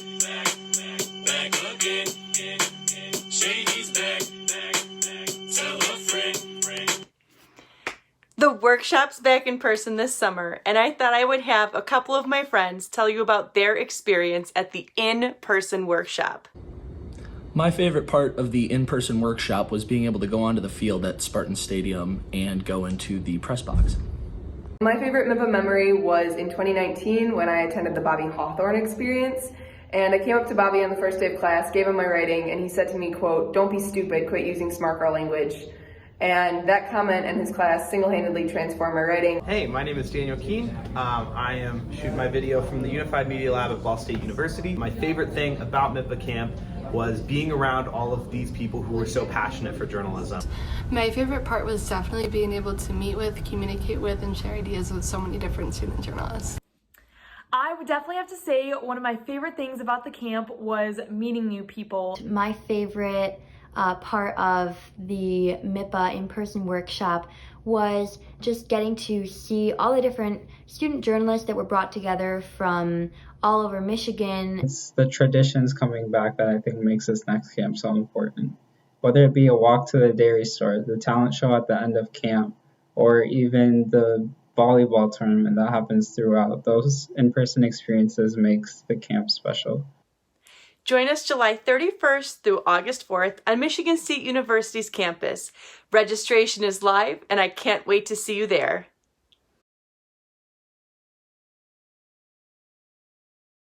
back again. Shady's back. Tell a friend. The workshop's back in person this summer, and I thought I would have a couple of my friends tell you about their experience at the in-person workshop. My favorite part of the in-person workshop was being able to go onto the field at Spartan Stadium and go into the press box. My favorite MIPA memory was in 2019 when I attended the Bobby Hawthorne experience. And I came up to Bobby on the first day of class, gave him my writing, and he said to me, quote, "Don't be stupid, quit using smart girl language." And that comment and his class single-handedly transformed my writing. Hey, my name is Daniel Keene. I am shooting my video from the Unified Media Lab at Ball State University. My favorite thing about MIPA Camp was being around all of these people who were so passionate for journalism. My favorite part was definitely being able to meet with, communicate with, and share ideas with so many different student journalists. I would definitely have to say one of my favorite things about the camp was meeting new people. My favorite part of the MIPA in-person workshop was just getting to see all the different student journalists that were brought together from all over Michigan. It's the traditions coming back that I think makes this next camp so important. Whether it be a walk to the dairy store, the talent show at the end of camp, or even the volleyball tournament that happens throughout, those in-person experiences makes the camp special. Join us July 31st through August 4th on Michigan State University's campus. Registration is live, and I can't wait to see you there.